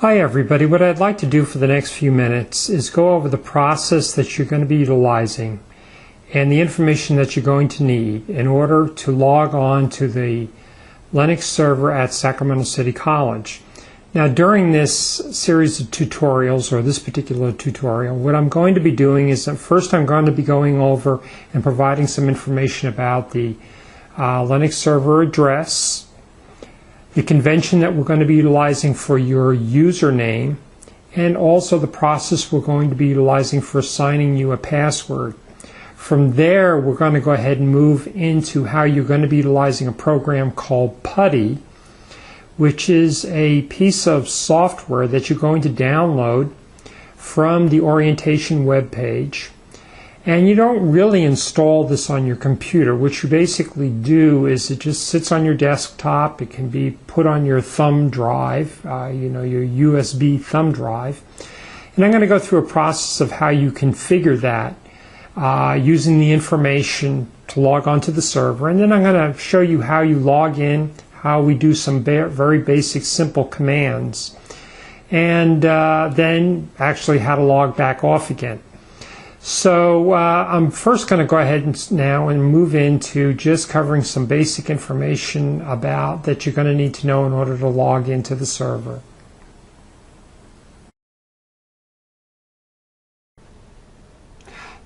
Hi everybody, what I'd like to do for the next few minutes is go over the process that you're going to be utilizing and the information that you're going to need in order to log on to the Linux server at Sacramento City College. Now during this series of tutorials, or this particular tutorial, what I'm going to be doing is that first I'm going to be going over and providing some information about the Linux server address, the convention that we're going to be utilizing for your username, and also the process we're going to be utilizing for assigning you a password. From there, we're going to go ahead and move into how you're going to be utilizing a program called Putty, which is a piece of software that you're going to download from the orientation web page. And you don't really install this on your computer. What you basically do is it just sits on your desktop. It can be put on your thumb drive, your USB thumb drive. And I'm going to go through a process of how you configure that using the information to log onto the server. And then I'm going to show you how you log in, how we do some very basic simple commands, and then actually how to log back off again. So I'm first going to go ahead now and move into just covering some basic information about that you're going to need to know in order to log into the server.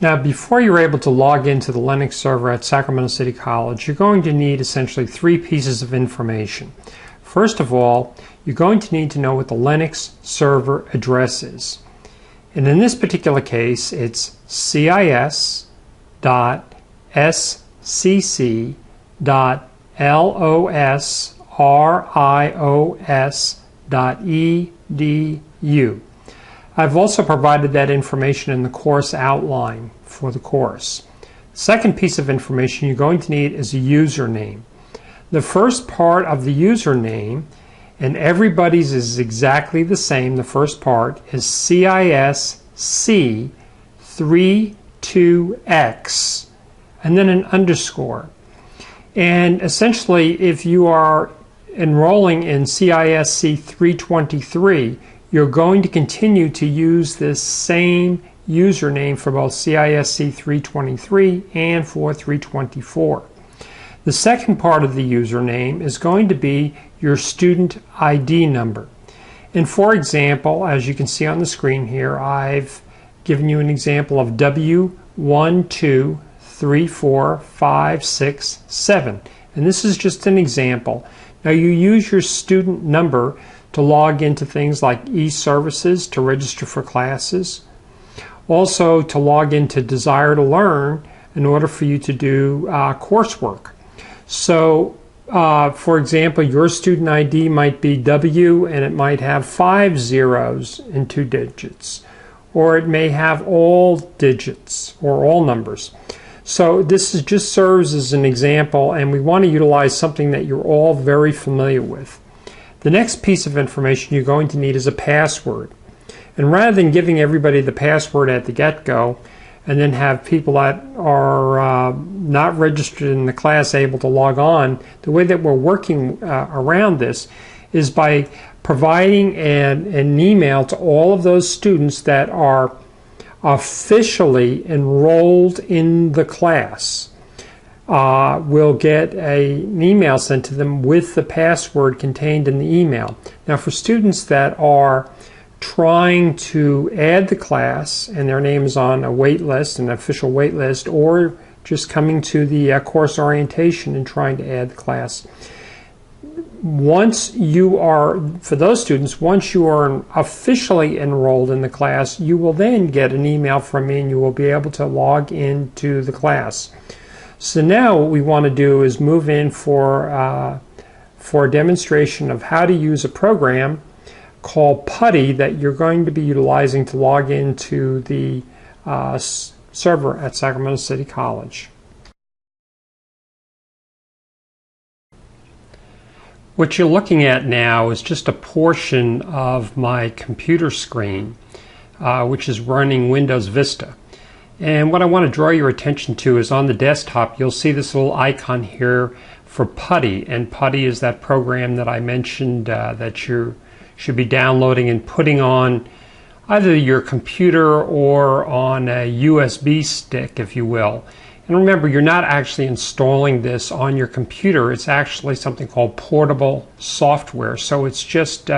Now before you're able to log into the Linux server at Sacramento City College, you're going to need essentially three pieces of information. First of all, you're going to need to know what the Linux server address is. And in this particular case, it's cis.losrios.edu. I've also provided that information in the course outline for the course. The second piece of information you're going to need is a username. The first part of the username, and everybody's is exactly the same, the first part is CISC32X and then an underscore. And essentially if you are enrolling in CISC 323, you're going to continue to use this same username for both CISC 323 and for 324. The second part of the username is going to be your student ID number. And for example, as you can see on the screen here, I've given you an example of W1234567. And this is just an example. Now you use your student number to log into things like e-services, to register for classes, also to log into Desire to Learn in order for you to do coursework. So for example, your student ID might be W and it might have 5 zeros and 2 digits, or it may have all digits or all numbers. So this just serves as an example, and we want to utilize something that you're all very familiar with. The next piece of information you're going to need is a password. And rather than giving everybody the password at the get-go and then have people that are not registered in the class able to log on, the way that we're working around this is by providing an email to all of those students that are officially enrolled in the class. Will get an email sent to them with the password contained in the email. Now for students that are trying to add the class and their name is on a wait list, an official wait list, or just coming to the course orientation and trying to add the class, for those students, once you are officially enrolled in the class, you will then get an email from me and you will be able to log into the class. So now what we want to do is move in for a demonstration of how to use a program called Putty that you're going to be utilizing to log into the server at Sacramento City College. What you're looking at now is just a portion of my computer screen, which is running Windows Vista. And what I want to draw your attention to is on the desktop you'll see this little icon here for Putty, and Putty is that program that I mentioned that you're should be downloading and putting on either your computer or on a USB stick, if you will. And remember, you're not actually installing this on your computer. It's actually something called portable software. So it's just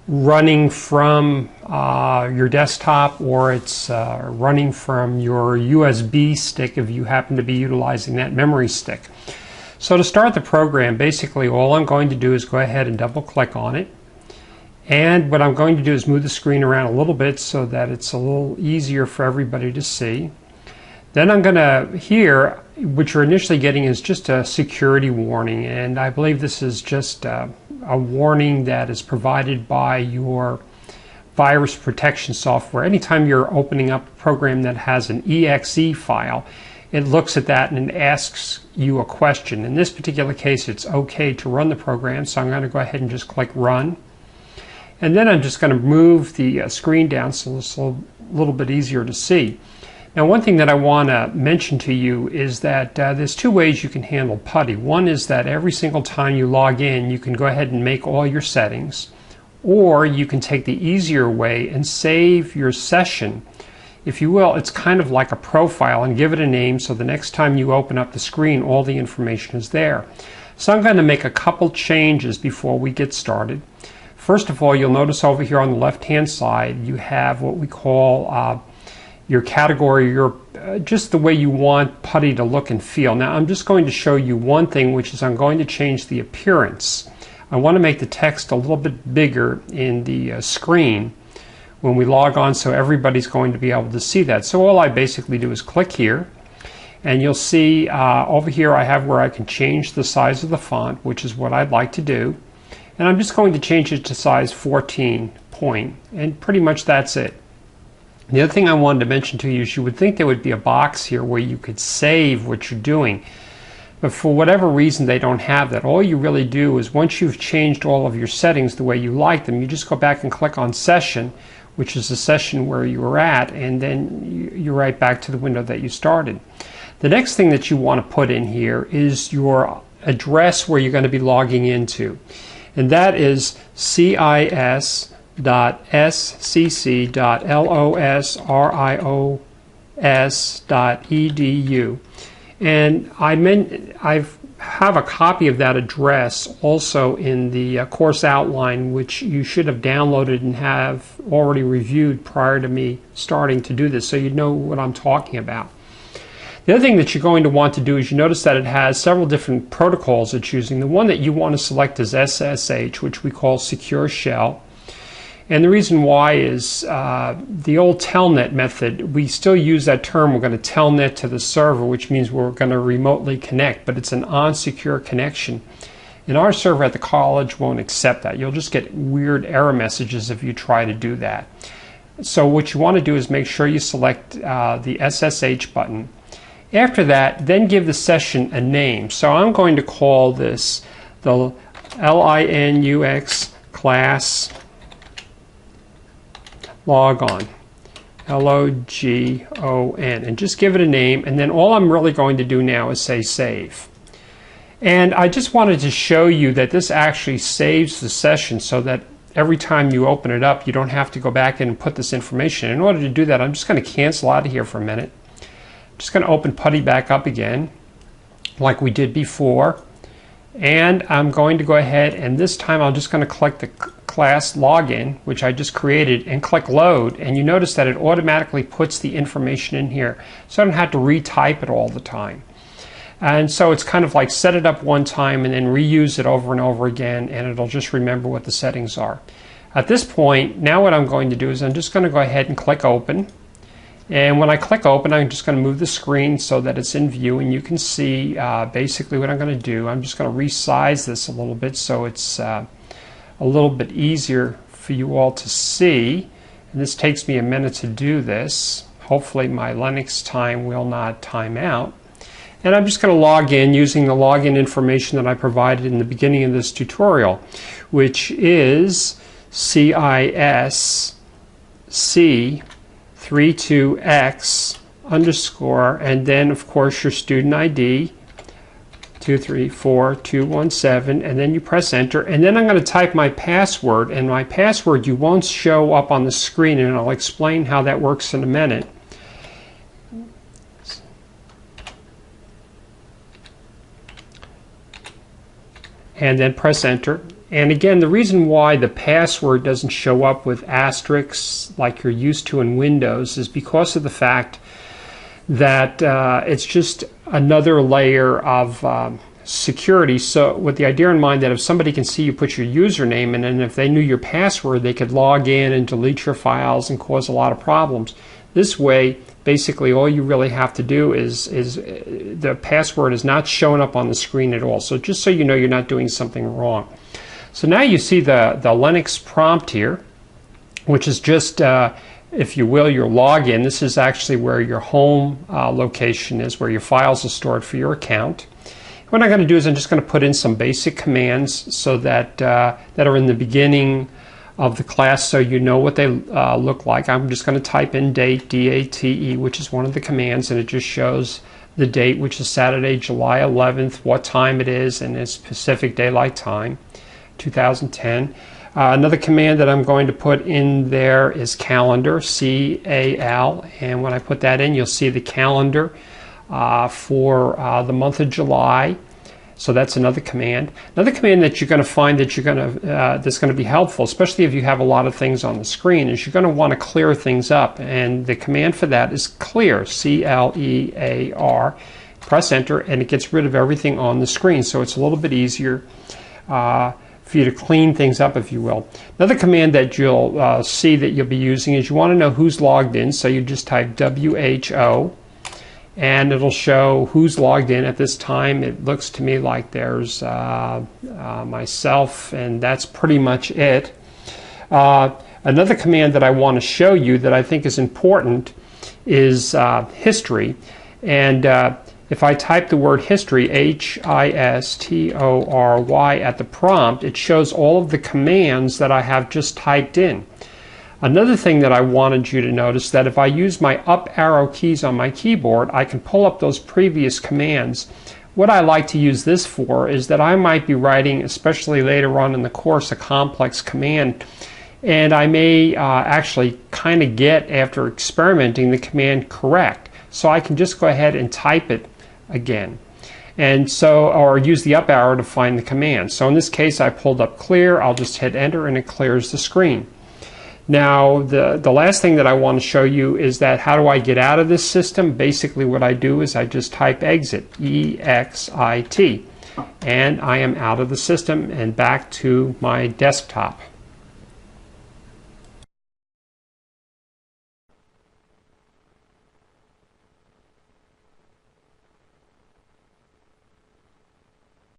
running from your desktop, or it's running from your USB stick if you happen to be utilizing that memory stick. So to start the program, basically all I'm going to do is go ahead and double click on it. And what I'm going to do is move the screen around a little bit so that it's a little easier for everybody to see. Then I'm going to, here, what you're initially getting is just a security warning, and I believe this is just a warning that is provided by your virus protection software. Anytime you're opening up a program that has an exe file, it looks at that and it asks you a question. In this particular case, it's okay to run the program, so I'm going to go ahead and just click Run. And then I'm just going to move the screen down so it's a little bit easier to see. Now, one thing that I want to mention to you is that there's two ways you can handle Putty. One is that every single time you log in, you can go ahead and make all your settings, or you can take the easier way and save your session. If you will, it's kind of like a profile, and give it a name so the next time you open up the screen, all the information is there. So I'm going to make a couple changes before we get started. First of all, you'll notice over here on the left-hand side, you have what we call your category, just the way you want Putty to look and feel. Now, I'm just going to show you one thing, which is I'm going to change the appearance. I want to make the text a little bit bigger in the screen when we log on, so everybody's going to be able to see that. So all I basically do is click here, and you'll see over here I have where I can change the size of the font, which is what I'd like to do. And I'm just going to change it to size 14 point, and pretty much that's it. The other thing I wanted to mention to you is you would think there would be a box here where you could save what you're doing. But for whatever reason, they don't have that. All you really do is once you've changed all of your settings the way you like them, you just go back and click on Session, which is the session where you were at, and then you're right back to the window that you started. The next thing that you want to put in here is your address where you're going to be logging into. And that is cis.scc.losrios.edu. And I have a copy of that address also in the course outline, which you should have downloaded and have already reviewed prior to me starting to do this, so you know what I'm talking about. The other thing that you're going to want to do is you notice that it has several different protocols it's using. The one that you want to select is SSH, which we call Secure Shell. And the reason why is the old telnet method, we still use that term. We're going to telnet to the server, which means we're going to remotely connect, but it's an unsecure connection. And our server at the college won't accept that. You'll just get weird error messages if you try to do that. So what you want to do is make sure you select the SSH button. After that, then give the session a name. So I'm going to call this the Linux class logon, L-O-G-O-N, and just give it a name, and then all I'm really going to do now is say save. And I just wanted to show you that this actually saves the session so that every time you open it up, you don't have to go back in and put this information. In order to do that, I'm just going to cancel out of here for a minute. Just going to open Putty back up again like we did before, and I'm going to go ahead, and this time I'm just going to click the class login, which I just created, and click load, and you notice that it automatically puts the information in here, so I don't have to retype it all the time. And so it's kind of like set it up one time and then reuse it over and over again, and it'll just remember what the settings are. At this point, now what I'm going to do is I'm just going to go ahead and click open. And when I click open, I'm just going to move the screen so that it's in view, and you can see basically what I'm going to do. I'm just going to resize this a little bit so it's a little bit easier for you all to see. And this takes me a minute to do this. Hopefully my Linux time will not time out. And I'm just going to log in using the login information that I provided in the beginning of this tutorial, which is CISC32X_ and then of course your student ID 234217, and then you press enter, and then I'm going to type my password, and my password you won't show up on the screen, and I'll explain how that works in a minute. And then press enter. And again, the reason why the password doesn't show up with asterisks like you're used to in Windows is because of the fact that it's just another layer of security. So with the idea in mind that if somebody can see you put your username in, and if they knew your password, they could log in and delete your files and cause a lot of problems. This way, basically all you really have to do is the password is not showing up on the screen at all. So just so you know you're not doing something wrong. So now you see the Linux prompt here, which is just if you will, your login. This is actually where your home location is, where your files are stored for your account. What I'm going to do is I'm just going to put in some basic commands so that that are in the beginning of the class, so you know what they look like. I'm just going to type in date, D-A-T-E, which is one of the commands, and it just shows the date, which is Saturday, July 11th, what time it is, and it's Pacific Daylight Time, 2010. Another command that I'm going to put in there is calendar, C-A-L, and when I put that in, you'll see the calendar for the month of July. So that's another command. Another command that you're going to find that that's going to be helpful, especially if you have a lot of things on the screen, is you're going to want to clear things up, and the command for that is clear, C-L-E-A-R. Press enter, and it gets rid of everything on the screen, so it's a little bit easier for you to clean things up, if you will. Another command that you'll see that you'll be using is you want to know who's logged in, so you just type WHO, and it'll show who's logged in at this time. It looks to me like there's myself, and that's pretty much it. Another command that I want to show you that I think is important is history, and if I type the word history, H-I-S-T-O-R-Y, at the prompt, it shows all of the commands that I have just typed in. Another thing that I wanted you to notice, that if I use my up arrow keys on my keyboard, I can pull up those previous commands. What I like to use this for is that I might be writing, especially later on in the course, a complex command, and I may actually kind of get, after experimenting, the command correct. So I can just go ahead and type it again, and so, or use the up arrow to find the command. So in this case, I pulled up clear. I'll just hit enter, and it clears the screen. Now, the last thing that I want to show you is that how do I get out of this system? Basically, what I do is I just type exit, E-X-I-T, and I am out of the system and back to my desktop.